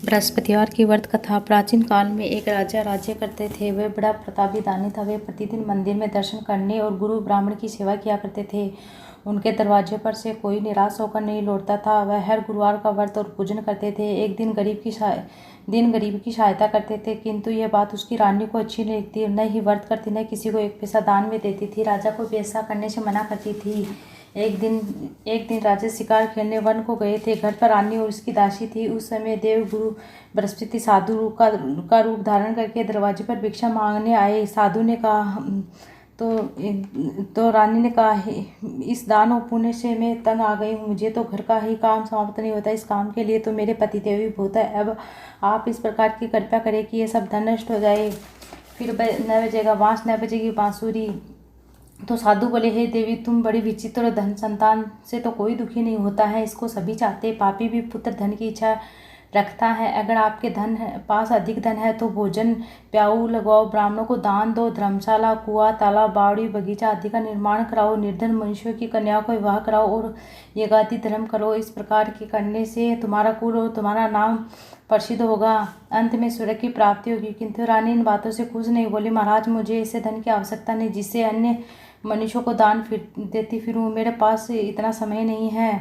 बृहस्पतिवार की व्रत कथा। प्राचीन काल में एक राजा राज्य करते थे। वे बड़ा प्रतापी दानी था। वे प्रतिदिन मंदिर में दर्शन करने और गुरु ब्राह्मण की सेवा किया करते थे। उनके दरवाजे पर से कोई निराश होकर नहीं लौटता था। वह हर गुरुवार का व्रत और पूजन करते थे। एक दिन गरीब की सहायता करते थे, किंतु यह बात उसकी रानी को अच्छी नहीं लगती। न ही व्रत करती, न किसी को एक पैसा दान में देती थी। राजा को भी ऐसा करने से मना करती थी। एक दिन राजा शिकार खेलने वन को गए थे। घर पर रानी और उसकी दासी थी। उस समय देव गुरु बृहस्पति साधु का रूप धारण करके दरवाजे पर भिक्षा मांगने आए। साधु ने कहा तो रानी ने कहा, इस दान और पुण्य से मैं तंग आ गई हूँ। मुझे तो घर का ही काम समाप्त नहीं होता। इस काम के लिए तो मेरे पति देव भी बहुत है। अब आप इस प्रकार की कृपा करें कि ये सब धन नष्ट हो जाए। फिर 9 बजेगा बाँस, 9 बजेगी बांसुरी। तो साधु बोले, हे देवी, तुम बड़ी विचित्र। धन संतान से तो कोई दुखी नहीं होता है, इसको सभी चाहते। पापी भी पुत्र धन की इच्छा रखता है। अगर आपके पास अधिक धन है तो भोजन प्याऊ लगवाओ, ब्राह्मणों को दान दो, धर्मशाला, कुआं, तालाब, बावड़ी, बगीचा आदि का निर्माण कराओ, निर्धन मनुष्यों की कन्याओं का विवाह कराओ और यज्ञादि धर्म करो। इस प्रकार के करने से तुम्हारा कुल और तुम्हारा नाम प्रसिद्ध होगा। अंत में स्वर्ग की प्राप्ति होगी। किंतु रानी इन बातों से खुश नहीं। बोली, महाराज, मुझे ऐसे धन की आवश्यकता नहीं जिससे अन्य मनुष्यों को दान देती फिरूं। मेरे पास इतना समय नहीं है।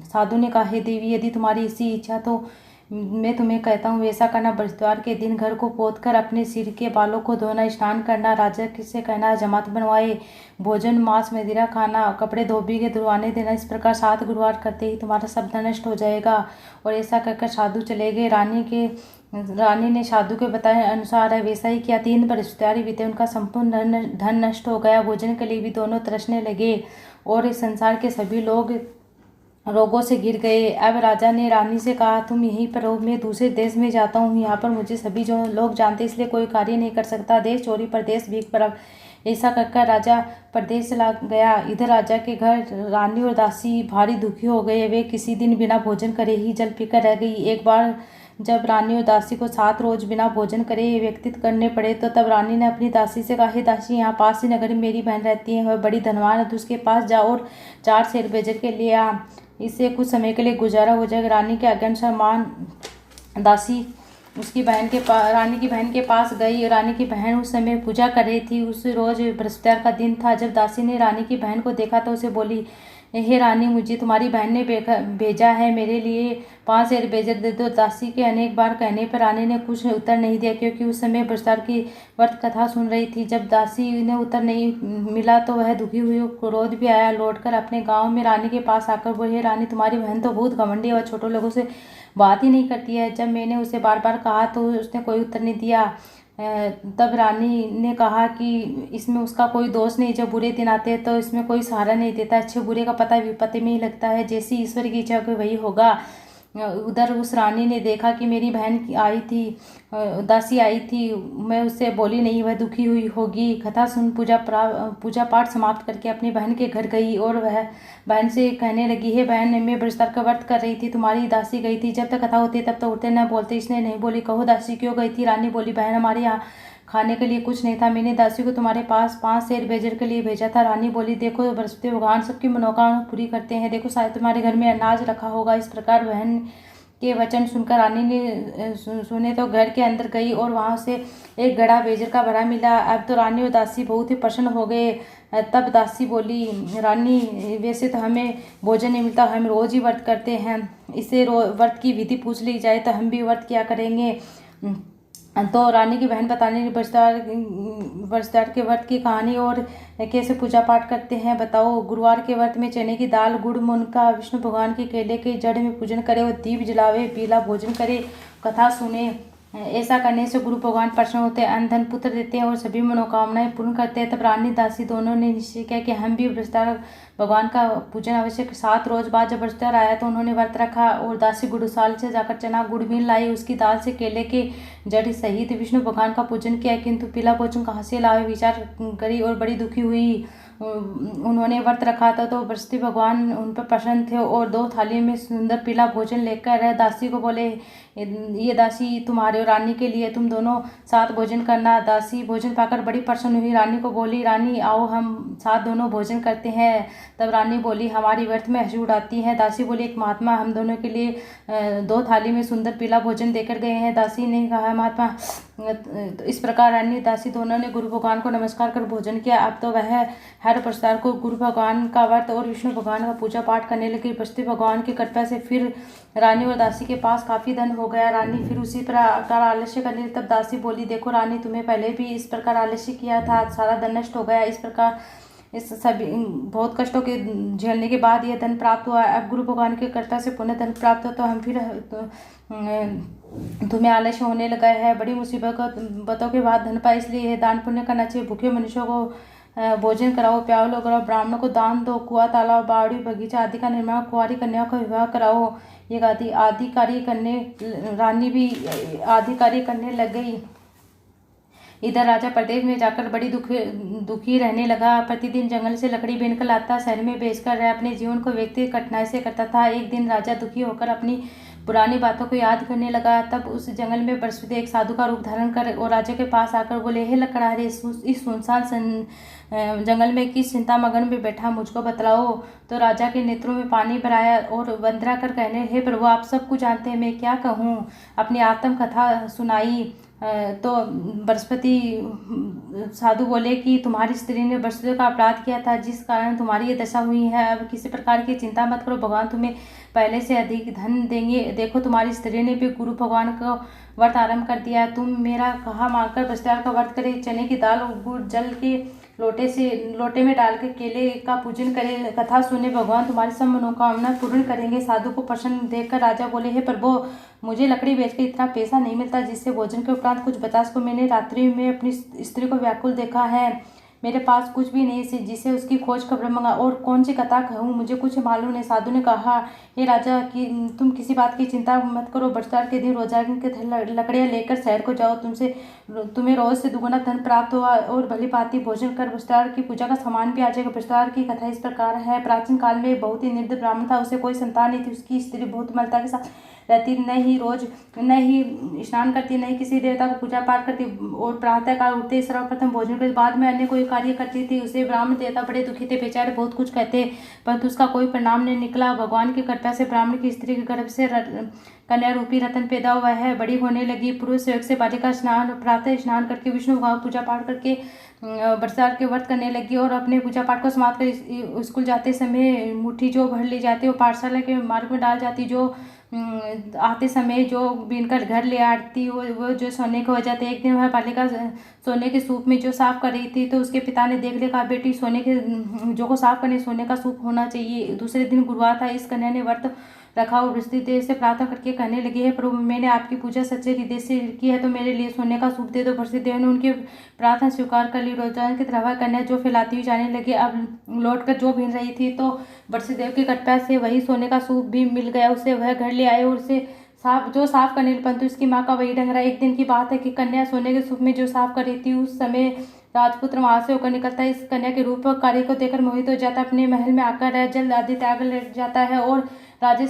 साधु ने कहा, हे देवी, यदि तुम्हारी ऐसी इच्छा तो मैं तुम्हें कहता हूँ वैसा करना। बृहस्पतिवार के दिन घर को पोतकर अपने सिर के बालों को धोना, स्नान करना, राजा से कहना जमात बनवाए, भोजन मांस मदिरा खाना, कपड़े धोबी के धुलवाने देना। इस प्रकार 7 गुरुवार करते ही तुम्हारा सब धन नष्ट हो जाएगा। और ऐसा कहकर साधु चले गए। रानी ने साधु के बताए अनुसार वैसा ही किया। 3 बृहस्पतिवार बीते। उनका संपूर्ण धन नष्ट हो गया। भोजन के लिए भी दोनों तरसने लगे और इस संसार के सभी लोग रोगों से घिर गए। अब राजा ने रानी से कहा, तुम यहीं पर रहो, मैं दूसरे देश में जाता हूँ। यहाँ पर मुझे सभी जो लोग जानते, इसलिए कोई कार्य नहीं कर सकता। देश चोरी परदेश भीख पर। ऐसा कहकर राजा परदेश चला गया। इधर राजा के घर रानी और दासी भारी दुखी हो गए। वे किसी दिन बिना भोजन करे ही जल पीकर रह गई। एक बार जब रानी और दासी को 7 रोज बिना भोजन करे व्यतीत करने पड़े तो तब रानी ने अपनी दासी से कहा, हे दासी, यहाँ पास ही नगर में मेरी बहन रहती है। वह बड़ी धनवान है, तो उसके पास जा और 4 सेर बेजर के लिए आ। इससे कुछ समय के लिए गुजारा हो जाएगा। रानी के आज्ञा अनुसार दासी रानी की बहन के पास गई। रानी की बहन उस समय पूजा कर रही थी। उस रोज बृहस्पतिवार का दिन था। जब दासी ने रानी की बहन को देखा तो उसे बोली, हे रानी, मुझे तुम्हारी बहन ने भेजा है, मेरे लिए 5 सेर बेजर दे दो। दासी के अनेक बार कहने पर रानी ने कुछ उत्तर नहीं दिया, क्योंकि उस समय बृहस्पतिवार की व्रत कथा सुन रही थी। जब दासी ने उत्तर नहीं मिला तो वह दुखी हुई, क्रोध भी आया। लौटकर अपने गांव में रानी के पास आकर बोली, हे रानी, तुम्हारी बहन तो बहुत घमंडी और छोटे लोगों से बात ही नहीं करती है। जब मैंने उसे बार बार कहा तो उसने कोई उत्तर नहीं दिया। तब रानी ने कहा कि इसमें उसका कोई दोष नहीं। जब बुरे दिन आते हैं तो इसमें कोई सहारा नहीं देता। अच्छे बुरे का पता विपत्ति में ही लगता है। जैसी ईश्वर की इच्छा को वही होगा। उधर उस रानी ने देखा कि मेरी बहन आई थी, दासी आई थी। मैं उससे बोली नहीं, वह दुखी हुई होगी। कथा सुन पूजा पाठ समाप्त करके अपनी बहन के घर गई और वह बहन से कहने लगी, हे बहन, मैं बृहस्पतिवार का व्रत कर रही थी, तुम्हारी दासी गई थी। जब तक कथा होती तब तो उठते न बोलते। इसने नहीं बोली। कहो दासी, क्यों गई थी? रानी बोली, बहन, हमारे यहाँ खाने के लिए कुछ नहीं था। मैंने दासी को तुम्हारे पास 5 सेर बेजर के लिए भेजा था। रानी बोली, देखो, बृहस्पति भगवान सबकी मनोकामना पूरी करते हैं। देखो, शायद तुम्हारे घर में अनाज रखा होगा। इस प्रकार बहन के वचन सुनकर रानी ने सुने तो घर के अंदर गई और वहां से एक घड़ा बेजर का भरा मिला। अब तो रानी और दासी बहुत ही प्रसन्न हो गए। तब दासी बोली, रानी, वैसे तो हमें भोजन नहीं मिलता, हम रोज ही व्रत करते हैं। इससे व्रत की विधि पूछ ली जाए तो हम भी व्रत किया करेंगे। तो रानी की बहन बताने लगी, बृहस्पतिवार के व्रत की कहानी और कैसे पूजा पाठ करते हैं बताओ। गुरुवार के व्रत में चने की दाल, गुड़, मुनका, विष्णु भगवान के केले के जड़ में पूजन करे और दीप जलावे, पीला भोजन करे, कथा सुने। ऐसा करने से गुरु भगवान प्रसन्न होते हैं, अन्न धन पुत्र देते हैं और सभी मनोकामनाएं पूर्ण करते हैं। तब रानी दासी दोनों ने निश्चय किया कि हम भी बृहस्पतिवार भगवान का पूजन अवश्य। 7 रोज बाद जब बृहस्पतिवार आया तो उन्होंने व्रत रखा और दासी गुड़साल से जाकर चना गुड़ मिल लाई। उसकी दाल से केले के जड़ सहित विष्णु भगवान का पूजन किया, किंतु पीला भोजन कहाँ से लावे विचार करी और बड़ी दुखी हुई। उन्होंने व्रत रखा था तो बृहस्पति भगवान उन पर प्रसन्न थे और 2 थाली में सुंदर पीला भोजन लेकर दासी को बोले, ये दासी तुम्हारे और रानी के लिए, तुम दोनों साथ भोजन करना। दासी भोजन पाकर बड़ी प्रसन्न हुई, रानी को बोली, रानी आओ हम साथ दोनों भोजन करते हैं। तब रानी बोली, हमारी व्यर्थ में हंसी उड़ाती है। दासी बोली, एक महात्मा हम दोनों के लिए 2 थाली में सुंदर पीला भोजन देकर गए हैं। दासी ने कहा, महात्मा, तो इस प्रकार रानी दासी दोनों ने गुरु भगवान को नमस्कार कर भोजन किया। अब तो वह हर प्रसार को गुरु भगवान का व्रत और विष्णु भगवान का पूजा पाठ करने लगी। बृहस्पति भगवान की कृपा से फिर रानी और दासी के पास काफी धन हो गया। रानी फिर उसी प्रकार आलस्य करने लगी। तब दासी बोली, देखो रानी, तुम्हें पहले भी इस प्रकार आलस्य किया था, सारा धन नष्ट हो गया। इस प्रकार इस सभी बहुत कष्टों के झेलने के बाद यह धन प्राप्त हुआ। अब गुरु भगवान की कृपा से पुनः धन प्राप्त हो तो हम फिर तुम्हें आलस्य होने लगा है। बड़ी मुसीबतों के बाद धन पाए, इसलिए यह दान पुण्य करना चाहिए। भूखे मनुष्यों को भोजन कराओ, प्यालो कराओ, ब्राह्मणों को दान दो, कुआं तालाब बावड़ी बगीचा आदि का निर्माण, कुंवारी कन्याओं का विवाह कराओ। ये आदि कार्य करने रानी भी आदि कार्य करने लग गई। इधर राजा प्रदेश में जाकर बड़ी दुखी रहने लगा। प्रतिदिन जंगल से लकड़ी बीनकर लाता, शहर में बेचकर अपने जीवन को व्यतीत कठिनाई से करता था। एक दिन राजा दुखी होकर अपनी पुरानी बातों को याद करने लगा। तब उस जंगल में बृहस्पति एक साधु का रूप धारण कर और राजा के पास आकर बोले, हे लकड़हारे, इस सुनसान जंगल में किस चिंता मगन में बैठा, मुझको बतलाओ। तो राजा के नेत्रों में पानी भराया और वंदना कर कहने, हे प्रभु, आप सब कुछ जानते हैं, मैं क्या कहूँ। अपनी आत्म कथा सुनाई। तो बृहस्पति साधु बोले कि तुम्हारी स्त्री ने बृहस्पति का अपराध किया था, जिस कारण तुम्हारी ये दशा हुई है। अब किसी प्रकार की चिंता मत करो, भगवान तुम्हें पहले से अधिक धन देंगे। देखो, तुम्हारी स्त्री ने भी गुरु भगवान का व्रत आरंभ कर दिया। तुम मेरा कहा मानकर बृहस्पति का व्रत करे, चने की दाल और गुड़ जल के लोटे में डालकर केले का पूजन करे, कथा सुने, भगवान तुम्हारी सब मनोकामना पूर्ण करेंगे। साधु को प्रसन्न देखकर राजा बोले, हे प्रभु, मुझे लकड़ी बेचकर इतना पैसा नहीं मिलता जिससे भोजन के उपरांत कुछ बचा सको। मैंने रात्रि में अपनी स्त्री को व्याकुल देखा है, मेरे पास कुछ भी नहीं जिसे उसकी खोज खबर मंगा, और कौन सी कथा कहूँ, मुझे कुछ मालूम नहीं। साधु ने कहा, हे राजा, कि तुम किसी बात की चिंता मत करो। बृहस्पतिवार के दिन रोजाना के लकड़ियाँ लेकर शहर को जाओ, तुम्हें रोज से दुगुना धन प्राप्त हुआ और भली भांति भोजन कर बृहस्पतिवार की पूजा का सामान भी आ जाएगा। बृहस्पतिवार की कथा इस प्रकार है। प्राचीन काल में एक बहुत ही निर्धन ब्राह्मण था, उसे कोई संतान नहीं थी। उसकी स्त्री बहुत मलता के साथ रहती, न ही स्नान करती, न ही किसी देवता को पूजा पाठ करती, और प्रातःकाल उठते सर्वप्रथम भोजन करती, बाद में अन्य कोई कार्य करती थी। उसे ब्राह्मण देवता बड़े दुखी थे, बेचारे बहुत कुछ कहते, परंतु उसका कोई परिणाम नहीं निकला। भगवान की कृपा से ब्राह्मण की स्त्री के गर्भ से कन्या रूपी रतन पैदा हुआ है, बड़ी होने लगी। पुरुष योग से बालिका स्नान प्रातः स्नान करके विष्णु भगवान पूजा पाठ करके बरसात के व्रत करने लगी, और अपने पूजा पाठ को समाप्त कर स्कूल जाते समय मुट्ठी जो भर ली जाती, वो पाठशाला के मार्ग में डाल जाती, जो आते समय जो बीनकर घर ले आती, वो जो सोने को हो जाते। एक दिन वह बालिका सोने के सूप में जो साफ कर रही थी, तो उसके पिता ने देख लिया, कहा, बेटी, सोने के जो को साफ करने सोने का सूप होना चाहिए। दूसरे दिन गुरुवार था, इस कन्या ने व्रत रखा और बृहस्पति देव से प्रार्थना करके कहने लगी, है प्रभु, मैंने आपकी पूजा सच्चे हृदय से की है, तो मेरे लिए सोने का सूप दे दो। बृहस्पति देव ने उनकी प्रार्थना स्वीकार कर ली। रोजाना की तरह कन्या जो फैलाती हुई जाने लगी। अब लौटकर जो बीन रही थी, तो बृहस्पति देव की कृपा से वही सोने का सूप भी मिल गया उसे। वह घर ले आए और उसे साफ करने लगी, परंतु इसकी माँ का वही ढंग रहा। एक दिन की बात है कि कन्या सोने के सूप में जो साफ कर रही थी, उस समय राजपुत्र वहां से होकर निकलता है। इस कन्या के रूप कार्य को देखकर मोहित हो जाता है, अपने महल में आकर जल्द आदि त्याग ले जाता है। और राजा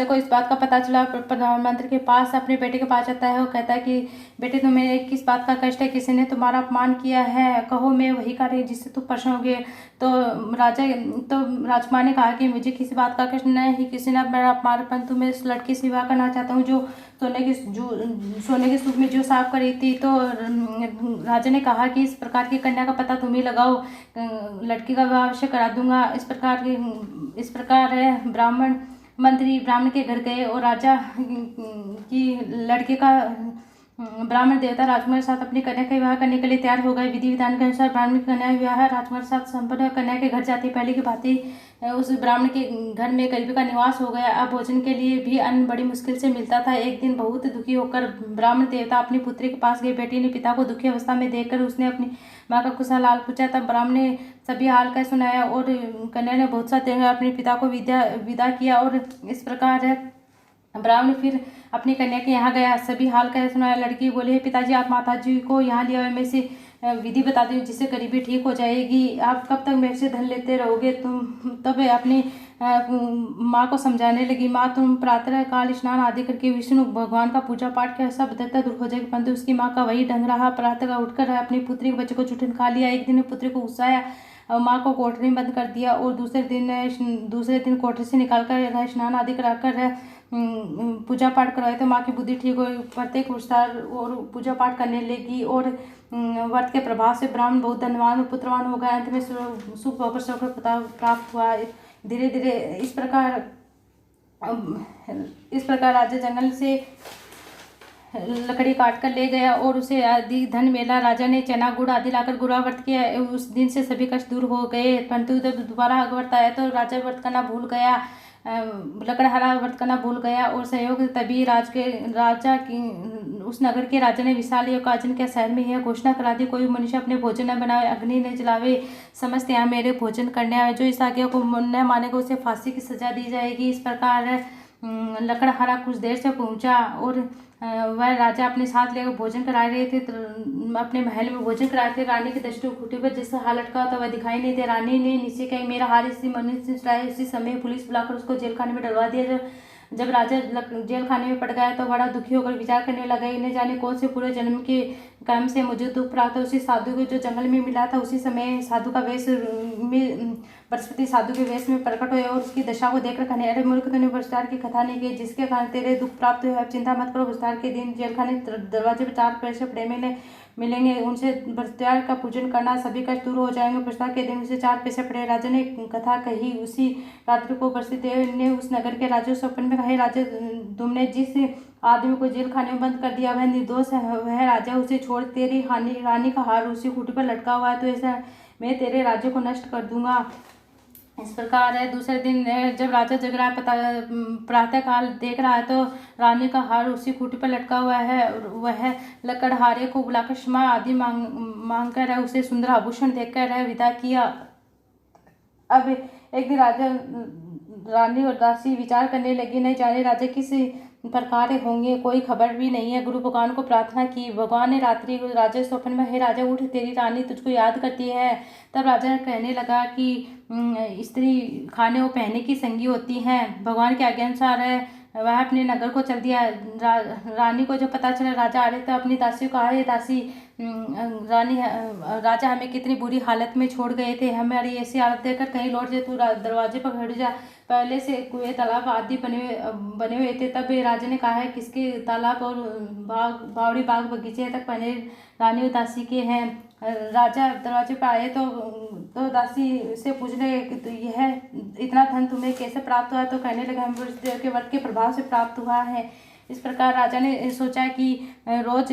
को इस बात का पता चला, प्रधानमंत्री के पास अपने बेटे के पास जाता है और कहता है कि बेटे, तुम्हें किस बात का कष्ट है, किसी ने तुम्हारा अपमान किया है, कहो, मैं वही कार्य जिससे तुम प्रसन्न होगे। तो राजकुमार ने कहा कि मुझे किसी बात का कष्ट नहीं, किसी ने मेरा अपमान, परंतु मैं उस लड़की से विवाह करना चाहता हूँ जो सोने के सूप में जो साफ कर रही थी। तो राजा ने कहा कि इस प्रकार की कन्या का पता तुम ही लगाओ, लड़की का विवाह अवश्य करा दूंगा। इस प्रकार है। मंत्री ब्राह्मण के घर गए और राजा की लड़के का ब्राह्मण देवता राजकुमार के साथ अपनी कन्या का विवाह करने के लिए तैयार हो गए। विधि विधान के अनुसार ब्राह्मण की कन्या विवाह राजकुमार के साथ संपन्न। कन्या के घर जाती पहले की भांति उस ब्राह्मण के घर में गरीबी का निवास हो गया। अब भोजन के लिए भी अन्न बड़ी मुश्किल से मिलता था। एक दिन बहुत दुखी होकर ब्राह्मण देवता अपनी पुत्री के पास गए। बेटी ने पिता को दुखी अवस्था में देखकर उसने अपनी माँ का कुशल हाल पूछा। तब ब्राह्मण ने सभी हाल का सुनाया और कन्या ने बहुत सा देकर अपने पिता को विदा किया। और इस प्रकार ब्राह्मण फिर अपनी कन्या के यहाँ गया, सभी हाल का सुनाया। लड़की बोली, पिताजी, आप माता जी को यहाँ लिया हुआ, मैं विधि बताती हूँ जिससे गरीबी ठीक हो जाएगी। आप कब तक मेरे से धन लेते रहोगे तुम। तब अपनी माँ को समझाने लगी, माँ तुम प्रातः काल स्नान आदि करके विष्णु भगवान का पूजा पाठ किया, सब दत्ता दूर हो जाएगी। परंतु उसकी माँ का वही ढंग रहा। प्रातः उठकर अपनी पुत्री के बच्चे को चुटन खा लिया। एक दिन पुत्री को गुस्सा आया, माँ को कोठरी में बंद कर दिया और दूसरे दिन कोठरी से निकालकर स्नान आदि कराकर पूजा पाठ करवाए तो माँ की बुद्धि ठीक हुई। प्रत्येक विस्तार और पूजा पाठ करने लगी और व्रत के प्रभाव से ब्राह्मण बहुत धनवान पुत्रवान हो गया। अंत में सुख होकर सौकर प्राप्त हुआ। धीरे धीरे इस प्रकार राजा जंगल से लकड़ी काट कर ले गया और उसे आदि धन मेला। राजा ने चना गुड़ आदि लाकर गुड़ा व्रत किया। उस दिन से सभी कष्ट दूर हो गए। परंतु जब दोबारा व्रत आया तो राजा व्रत करना भूल गया, लकड़हारा व्रत करना भूल गया और सहयोग तभी राजा की उस नगर के राजा ने विशाल योग का आयोजन किया। शहर में यह घोषणा करा दी, कोई मनुष्य अपने भोजन न बनावे, अग्नि न जलावे, समस्त यहाँ मेरे भोजन करने आए। जो इस आज्ञा को न मानेगा उसे फांसी की सजा दी जाएगी। इस प्रकार लकड़हारा कुछ देर से पहुंचा और वह राजा अपने साथ लेकर भोजन करा रहे थे। तो अपने महल में भोजन कराए थे। रानी के दृष्टि खूटे पर जिसका हाल लटका था वह दिखाई नहीं दे। रानी ने नीचे कही, मेरा हार इसी मनुष्य से चुराया। उसी समय पुलिस बुलाकर उसको जेल खाने में डलवा दिया। जब राजा जेल खाने में पड़ गया तो बड़ा दुखी होकर विचार करने लगा, इन्हें जाने कौन से पूरे जन्म के कर्म से मुझे दुख प्राप्त है। उसी साधु को जो जंगल में मिला था उसी समय साधु का वेश बृहस्पति साधु के वेश में प्रकट हुए और उसकी दशा को देखकर कहने, अरे मूर्ख, तूने बृहस्पति की कथा नहीं की जिसके कारण तेरे दुख प्राप्त हुए। अब चिंता मत करो, बृहस्पति के दिन जेल खाने दरवाजे पर 4 पैसे पड़े मिलेंगे, उनसे बृहस्पति का पूजन करना, सभी कष्ट दूर हो जाएंगे। बृहस्पति के दिन उसे 4 पैसे पड़े। राजा ने कथा कही। उसी रात्रि को बृहस्पति ने उस नगर के राजा स्वप्न में कहे, राजा तुमने जिस आदमी को जेल खाने में बंद कर दिया वह निर्दोष है। वह राजा उसे छोड़, तेरी रानी का हार उसी खूंटी पर लटका हुआ है, तो ऐसा मैं तेरे राज्य को नष्ट कर दूंगा। इस प्रकार है। दूसरे दिन जब राजा जग रहा है, प्रातः काल देख रहा है तो रानी का हार उसी खूंटी पर लटका हुआ है। वह लकड़हारे को बुलाकर क्षमा आदि मांग कर उसे सुंदर आभूषण देकर विदा किया। अब एक दिन राजा रानी और दासी विचार करने लगी, नहीं जाने राजा किस प्रकार होंगे, कोई खबर भी नहीं है। गुरु भगवान को प्रार्थना की। भगवान ने रात्रि को राजा स्वप्न में, हे राजा उठ, तेरी रानी तुझको याद करती है। तब राजा कहने लगा कि स्त्री खाने और पहनने की संगी होती हैं। भगवान के आज्ञा अनुसार वह अपने नगर को चल दिया। रानी को जब पता चला राजा आ रहे तो अपनी दासी को कहा, हे दासी, राजा हमें कितनी बुरी हालत में छोड़ गए थे, हमारी ऐसी हालत देखकर कहीं लौट जाए, तू दरवाजे पर खड़ जा। पहले से कुएं तालाब आदि बने हुए थे। तब राजा ने कहा है किसके तालाब और बावड़ी बाग बगीचे तक बने रानी और दासी के हैं। राजा दरवाजे पर आए तो दासी से पूछने तो यह इतना धन तुम्हें कैसे प्राप्त हुआ, तो कहने लगा हम के व्रत के प्रभाव से प्राप्त हुआ है। इस प्रकार राजा ने सोचा कि रोज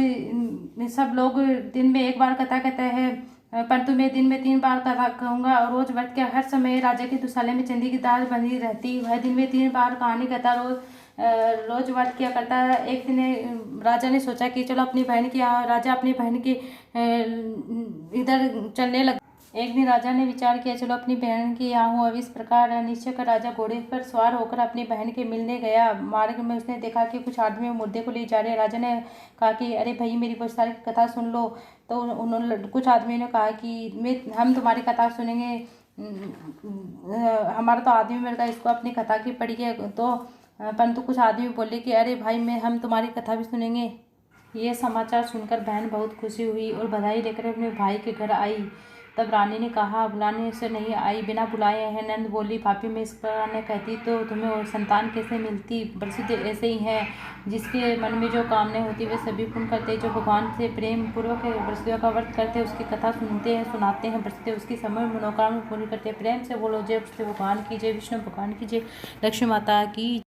सब लोग दिन में 1 बार कथा कहते हैं, परंतु मैं दिन में 3 बार कथा कहूँगा। और रोज व्रत के हर समय राजा की दुशाले में चांदी की दाल बनी रहती। वह दिन में 3 बार कहानी कहता, रोज व्रत किया करता है। एक दिन राजा ने सोचा कि चलो अपनी बहन की राजा अपनी बहन की इधर चलने लगा। एक दिन राजा ने विचार किया, चलो अपनी बहन की यहाँ हूँ। अब इस प्रकार निश्चय कर राजा घोड़े पर सवार होकर अपनी बहन के मिलने गया। मार्ग में उसने देखा कि कुछ आदमी मुर्दे को ले जा रहे। राजा ने कहा कि अरे भाई, मेरी बहुत सारी कथा सुन लो। तो उन्होंने कुछ आदमियों ने कहा कि हम तुम्हारी कथा सुनेंगे, हमारा तो आदमी मिल गया, इसको अपनी कथा की पड़ी है। तो परंतु कुछ आदमी बोले कि अरे भाई, हम तुम्हारी कथा भी सुनेंगे। ये समाचार सुनकर बहन बहुत खुशी हुई और बधाई लेकर अपने भाई के घर आई। तब रानी ने कहा, बुलाने से नहीं आई, बिना बुलाए हैं। नंद बोली, पापी मैं इस प्रकार ने कहती तो तुम्हें और संतान कैसे मिलती। प्रसिद्ध ऐसे ही हैं, जिसके मन में जो कामना होती वे सभी पूर्ण करते। जो भगवान से प्रेम पूर्वक बृहस्पति का व्रत करते, उसकी कथा सुनते हैं, सुनाते हैं, बृहस्पति उसकी समय मनोकामना पूर्ण करते। प्रेम से बोलो, जय बृहस्पति भगवान की जय, विष्णु भगवान की जय, लक्ष्मी माता की।